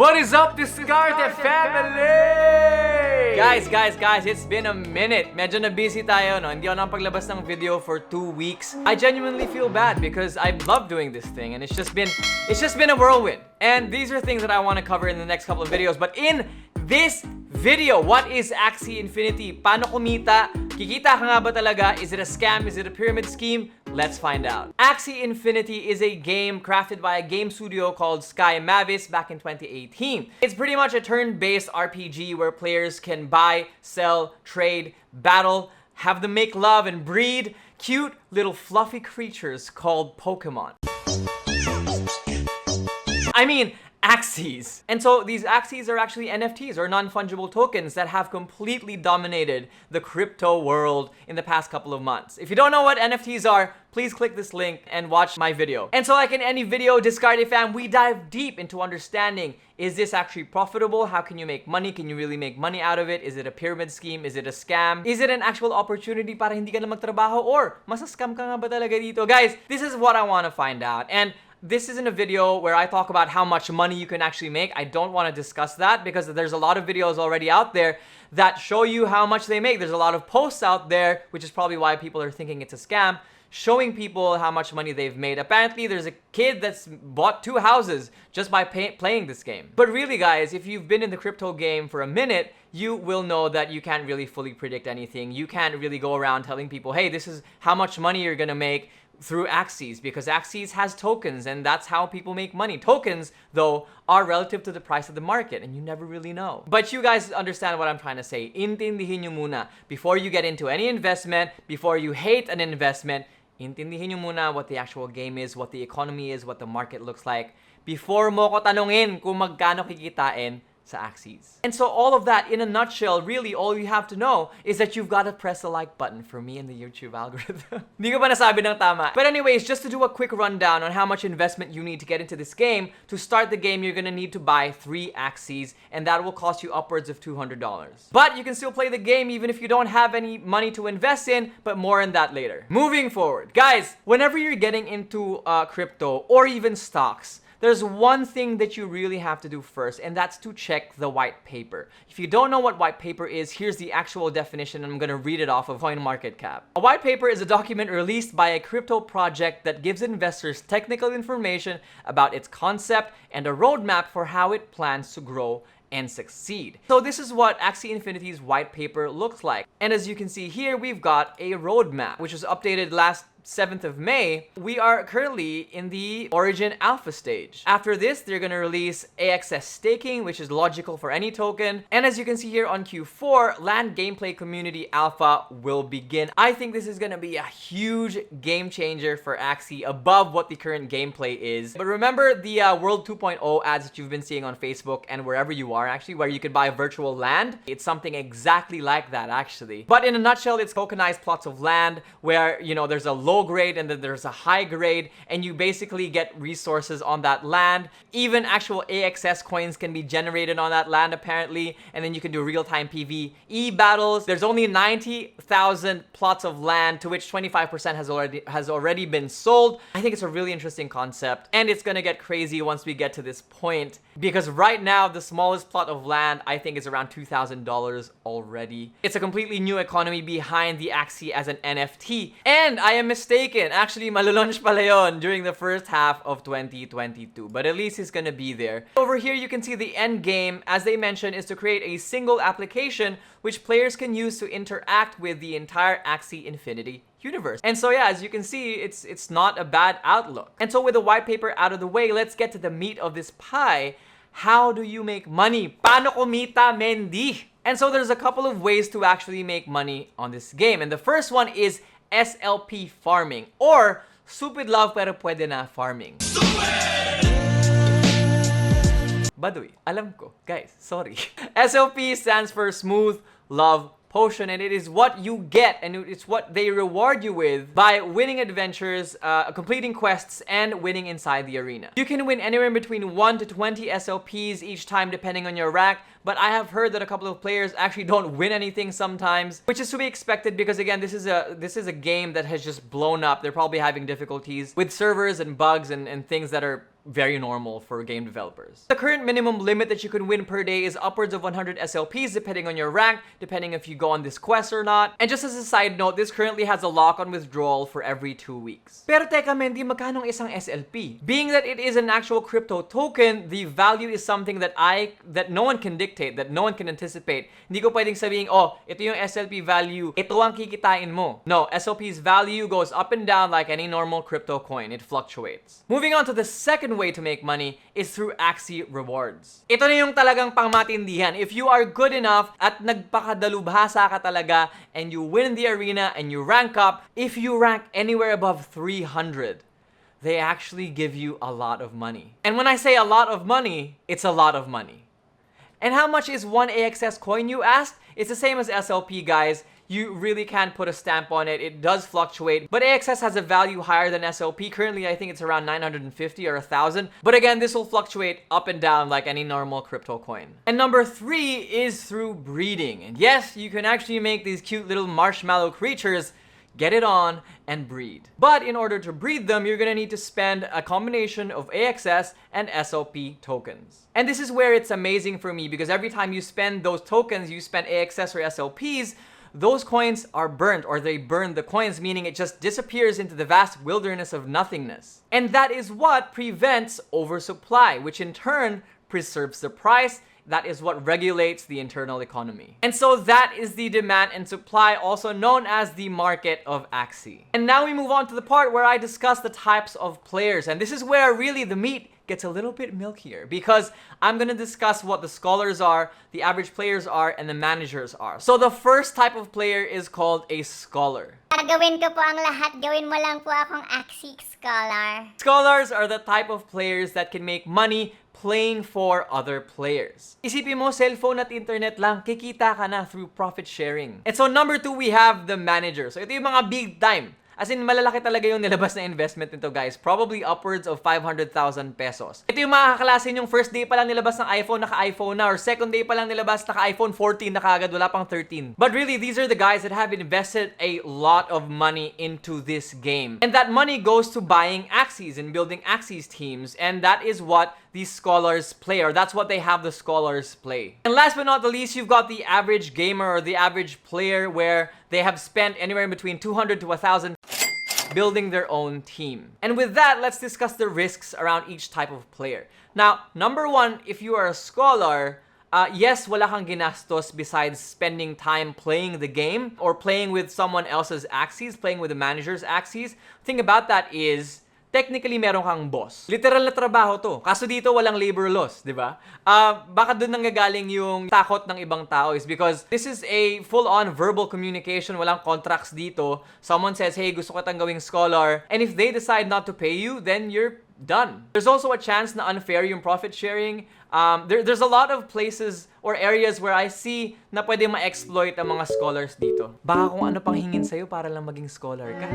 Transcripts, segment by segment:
What is up, Diskarte family? Guys, it's been a minute. Medyo na busy tayo, no? Hindi ako nakapaglabas ng video for 2 weeks. I genuinely feel bad because I love doing this thing and it's just been a whirlwind. And these are things that I want to cover in the next couple of videos. But in this video, what is Axie Infinity? Paano kumita? Kikita ka nga ba talaga? Is it a scam? Is it a pyramid scheme? Let's find out. Axie Infinity is a game crafted by a game studio called Sky Mavis back in 2018. It's pretty much a turn-based RPG where players can buy, sell, trade, battle, have them make love and breed cute little fluffy creatures called Pokemon. I mean, Axies. And so these Axies are actually NFTs or non-fungible tokens that have completely dominated the crypto world in the past couple of months. If you don't know what NFTs are, please click this link and watch my video. And so like in any video, Discarte fam, we dive deep into understanding, is this actually profitable? How can you make money? Can you really make money out of it? Is it a pyramid scheme? Is it a scam? Is it an actual opportunity para hindi ka na magtrabaho? Or masascam ka nga ba talaga dito? Guys, this is what I want to find out. And this isn't a video where I talk about how much money you can actually make. I don't want to discuss that because there's a lot of videos already out there that show you how much they make. There's a lot of posts out there, which is probably why people are thinking it's a scam, showing people how much money they've made. Apparently, there's a kid that's bought 2 houses just by playing this game. But really, guys, if you've been in the crypto game for a minute, you will know that you can't really fully predict anything. You can't really go around telling people, hey, this is how much money you're gonna make through Axies, because Axies has tokens and that's how people make money. Tokens, though, are relative to the price of the market and you never really know. But you guys understand what I'm trying to say. Intindihin nyo muna. Before you get into any investment, before you hate an investment, intindihin nyo muna what the actual game is, what the economy is, what the market looks like, before mo ko tanungin kung magkano kikitain sa Axies. And so all of that in a nutshell, really all you have to know is that you've got to press the like button for me and the YouTube algorithm. Hindi ko pa nasabi ng tama. But anyways, just to do a quick rundown on how much investment you need to get into this game, to start the game, you're gonna need to buy 3 Axies, and that will cost you upwards of $200. But you can still play the game even if you don't have any money to invest in, but more on that later. Moving forward, guys, whenever you're getting into crypto or even stocks, there's one thing that you really have to do first, and that's to check the white paper. If you don't know what white paper is, here's the actual definition, and I'm gonna read it off of CoinMarketCap. A white paper is a document released by a crypto project that gives investors technical information about its concept and a roadmap for how it plans to grow and succeed. So this is what Axie Infinity's white paper looks like. And as you can see here, we've got a roadmap, which was updated last 7th of May. We are currently in the Origin Alpha stage. After this, they're gonna release AXS staking, which is logical for any token. And as you can see here on Q4, Land Gameplay Community Alpha will begin. I think this is gonna be a huge game changer for Axie above what the current gameplay is. But remember the World 2.0 ads that you've been seeing on Facebook and wherever you are actually, where you could buy virtual land? It's something exactly like that actually. But in a nutshell, it's tokenized plots of land where, you know, there's a low grade and then there's a high grade, and you basically get resources on that land. Even actual AXS coins can be generated on that land apparently, and then you can do real-time PvE battles. There's only 90,000 plots of land, to which 25% has already been sold. I think it's a really interesting concept, and it's gonna get crazy once we get to this point, because right now the smallest plot of land I think is around $2,000 already. It's a completely new economy behind the Axie as an NFT, and I am mistaken. Actually, malalaunch pala yun during the first half of 2022. But at least it's gonna be there. Over here, you can see the end game, as they mentioned, is to create a single application which players can use to interact with the entire Axie Infinity universe. And so yeah, as you can see, it's not a bad outlook. And so with the white paper out of the way, let's get to the meat of this pie. How do you make money? Paano kumita, Mendy? And so there's a couple of ways to actually make money on this game. And the first one is SLP farming, or stupid love pero pwede na farming. Baduy, alam ko. Guys, sorry. SLP stands for Smooth Love Potion, and it is what you get, and it's what they reward you with by winning adventures, completing quests, and winning inside the arena. You can win anywhere between 1 to 20 SLPs each time depending on your rank, but I have heard that a couple of players actually don't win anything sometimes, which is to be expected because again, this is a game that has just blown up. They're probably having difficulties with servers and bugs and things that are very normal for game developers. The current minimum limit that you can win per day is upwards of 100 SLPs depending on your rank, depending if you go on this quest or not. And just as a side note, this currently has a lock-on withdrawal for every 2 weeks. Pero teka Mendy, magkano ang isang SLP? Being that it is an actual crypto token, the value is something that no one can dictate, that no one can anticipate. Hindi ko pwedeng sabihin, oh, ito yung SLP value, ito ang kikitain mo. No, SLP's value goes up and down like any normal crypto coin. It fluctuates. Moving on to the second way to make money is through Axie rewards. Ito na yung talagang pangmatindihan. If you are good enough at nagpakadalubhasa ka talaga and you win the arena and you rank up, if you rank anywhere above 300, they actually give you a lot of money. And when I say a lot of money, it's a lot of money. And how much is one AXS coin, you asked? It's the same as SLP, guys. You really can't put a stamp on it. It does fluctuate. But AXS has a value higher than SLP. Currently, I think it's around 950 or 1,000. But again, this will fluctuate up and down like any normal crypto coin. And number 3 is through breeding. And yes, you can actually make these cute little marshmallow creatures, get it on, and breed. But in order to breed them, you're gonna need to spend a combination of AXS and SLP tokens. And this is where it's amazing for me, because every time you spend those tokens, you spend AXS or SLPs, those coins are burnt, or they burn the coins, meaning it just disappears into the vast wilderness of nothingness. And that is what prevents oversupply, which in turn preserves the price. That is what regulates the internal economy. And so that is the demand and supply, also known as the market of Axie. And now we move on to the part where I discuss the types of players. And this is where really the meat gets a little bit milkier, because I'm gonna discuss what the scholars are, the average players are, and the managers are. So the first type of player is called a scholar. Gawin ko po ang lahat. Gawin mo lang po akong Axie scholar. Scholars are the type of players that can make money playing for other players. Isipin mo, cellphone at internet lang, kikita ka na through profit sharing. And so number 2, we have the manager. So ito yung mga big time. As in, malalaki talaga yung nilabas na investment nito, guys. Probably upwards of 500,000 pesos. Ito yung mga kaklase yung first day pa lang nilabas ng iPhone, naka-iPhone na. Or second day pa lang nilabas, naka-iPhone 14 na kaagad, wala pang 13. But really, these are the guys that have invested a lot of money into this game. And that money goes to buying Axies and building Axies teams. And that is what these scholars play, or that's what they have the scholars play. And last but not the least, you've got the average gamer or the average player, where they have spent anywhere between 200 to 1,000 building their own team. And with that, let's discuss the risks around each type of player. Now, number 1, if you are a scholar, yes, wala kang ginastos besides spending time playing the game or playing with someone else's Axies, playing with the manager's Axies. The thing about that is, technically, meron kang boss. Literal na trabaho to. Kaso dito, walang labor laws, di ba? Baka dun nanggagaling yung takot ng ibang tao, is because this is a full-on verbal communication. Walang contracts dito. Someone says, hey, gusto ko kitang gawing scholar. And if they decide not to pay you, then you're done. There's also a chance na unfair yung profit sharing. There's a lot of places or areas where I see na pwede ma-exploit ang mga scholars dito. Baka kung ano pang hingin sa'yo para lang maging scholar ka.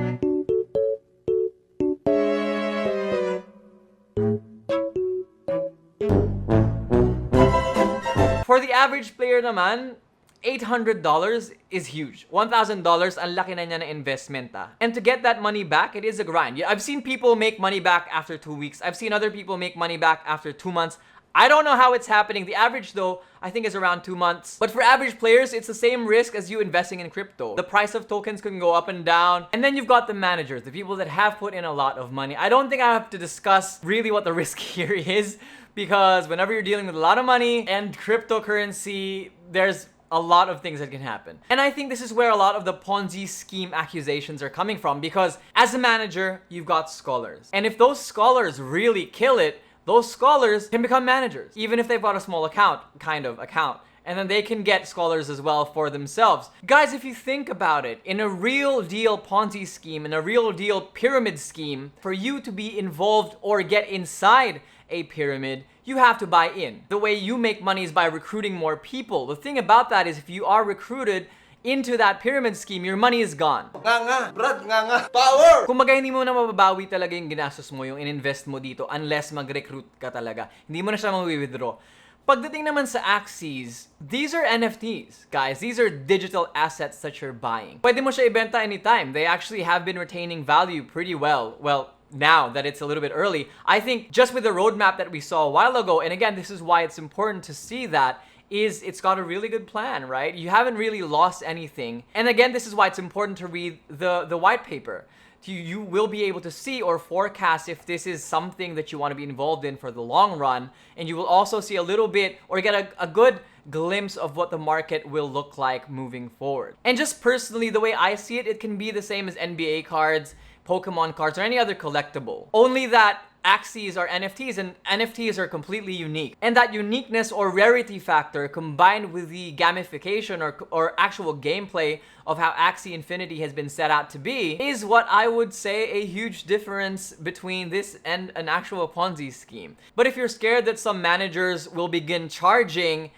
For the average player naman, $800 is huge. $1,000, ang laki na niya na investment. And to get that money back, it is a grind. I've seen people make money back after 2 weeks. I've seen other people make money back after 2 months. I don't know how it's happening. The average, though, I think is around 2 months. But for average players, it's the same risk as you investing in crypto. The price of tokens can go up and down. And then you've got the managers, the people that have put in a lot of money. I don't think I have to discuss really what the risk here is, because whenever you're dealing with a lot of money and cryptocurrency, there's a lot of things that can happen. And I think this is where a lot of the Ponzi scheme accusations are coming from, because as a manager, you've got scholars. And if those scholars really kill it, those scholars can become managers, even if they've got a small account. And then they can get scholars as well for themselves. Guys, if you think about it, in a real deal Ponzi scheme, in a real deal pyramid scheme, for you to be involved or get inside a pyramid, you have to buy in. The way you make money is by recruiting more people. The thing about that is, if you are recruited into that pyramid scheme, your money is gone. Brad, power! Kumbaga, hindi mo na mababawi talaga yung ginastos mo, yung in-invest mo dito, unless mag-recruit ka talaga. Hindi mo na siya ma-withdraw. Pagdating naman sa Axies, these are NFTs, guys. These are digital assets that you're buying. Pwede mo siya ibenta anytime. They actually have been retaining value pretty well. Well, now that it's a little bit early. I think just with the roadmap that we saw a while ago, and again, this is why it's important to see that, is it's got a really good plan, right? You haven't really lost anything. And again, this is why it's important to read the white paper. You will be able to see or forecast if this is something that you want to be involved in for the long run. And you will also see a little bit or get a good glimpse of what the market will look like moving forward. And just personally, the way I see it, it can be the same as NBA cards, Pokemon cards, or any other collectible. Only that Axies are NFTs, and NFTs are completely unique. And that uniqueness or rarity factor combined with the gamification or actual gameplay of how Axie Infinity has been set out to be is what I would say a huge difference between this and an actual Ponzi scheme. But if you're scared that some managers will begin charging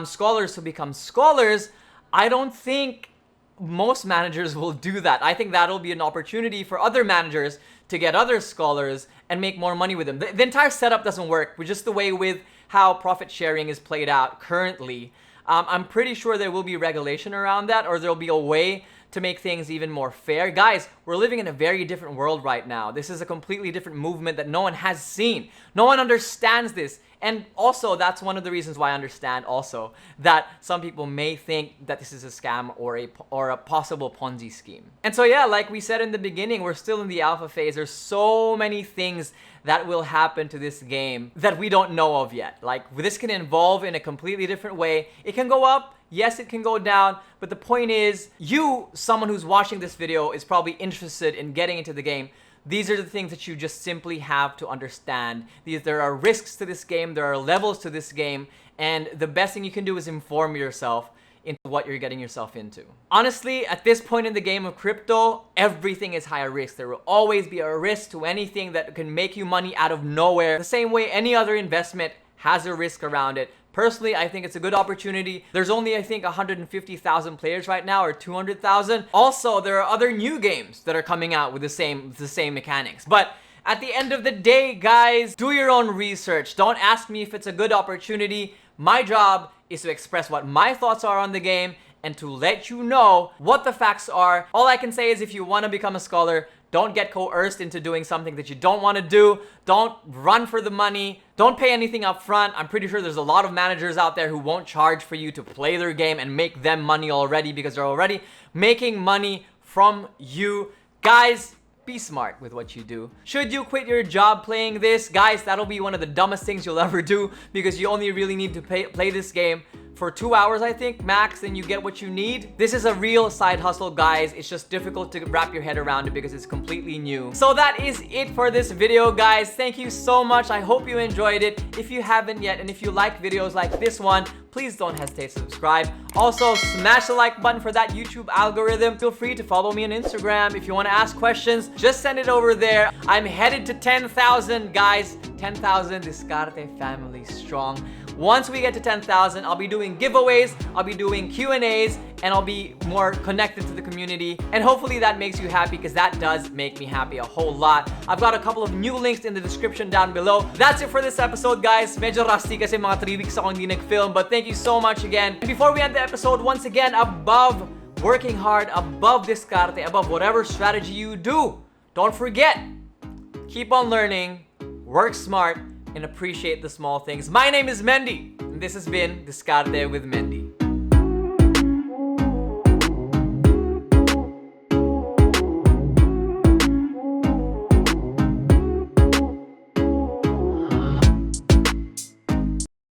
scholars to become scholars, I don't think most managers will do that. I think that'll be an opportunity for other managers to get other scholars and make more money with them. The entire setup doesn't work, with just the way with how profit sharing is played out currently. I'm pretty sure there will be regulation around that, or there'll be a way to make things even more fair. Guys, we're living in a very different world right now. This is a completely different movement that no one has seen. No one understands this. And also, that's one of the reasons why I understand also that some people may think that this is a scam or a possible Ponzi scheme. And so yeah, like we said in the beginning, we're still in the alpha phase. There's so many things that will happen to this game that we don't know of yet. Like, this can evolve in a completely different way. It can go up, yes, it can go down, but the point is, you, someone who's watching this video, is probably interested in getting into the game. These are the things that you just simply have to understand. There are risks to this game, there are levels to this game, and the best thing you can do is inform yourself into what you're getting yourself into. Honestly, at this point in the game of crypto, everything is higher risk. There will always be a risk to anything that can make you money out of nowhere. The same way any other investment has a risk around it. Personally, I think it's a good opportunity. There's only, I think, 150,000 players right now, or 200,000. Also, there are other new games that are coming out with the same mechanics. But at the end of the day, guys, do your own research. Don't ask me if it's a good opportunity. My job is to express what my thoughts are on the game and to let you know what the facts are. All I can say is, if you want to become a scholar, don't get coerced into doing something that you don't want to do. Don't run for the money. Don't pay anything up front. I'm pretty sure there's a lot of managers out there who won't charge for you to play their game and make them money already, because they're already making money from you. Guys, be smart with what you do. Should you quit your job playing this? Guys, that'll be one of the dumbest things you'll ever do, because you only really need to play this game for 2 hours, I think, max, and you get what you need. This is a real side hustle, guys. It's just difficult to wrap your head around it because it's completely new. So that is it for this video, guys. Thank you so much. I hope you enjoyed it. If you haven't yet, and if you like videos like this one, please don't hesitate to subscribe. Also, smash the like button for that YouTube algorithm. Feel free to follow me on Instagram. If you want to ask questions, just send it over there. I'm headed to 10,000, guys. 10,000 Discarte family strong. Once we get to 10,000, I'll be doing giveaways, I'll be doing Q&As, and I'll be more connected to the community. And hopefully that makes you happy, because that does make me happy a whole lot. I've got a couple of new links in the description down below. That's it for this episode, guys. Medyo rusty kasi mga 3 weeks ako hindi nag-film, but thank you so much again. And before we end the episode, once again, above working hard, above discarte, above whatever strategy you do, don't forget, keep on learning, work smart, and appreciate the small things. My name is Mendy, and this has been Discarte with Mendy.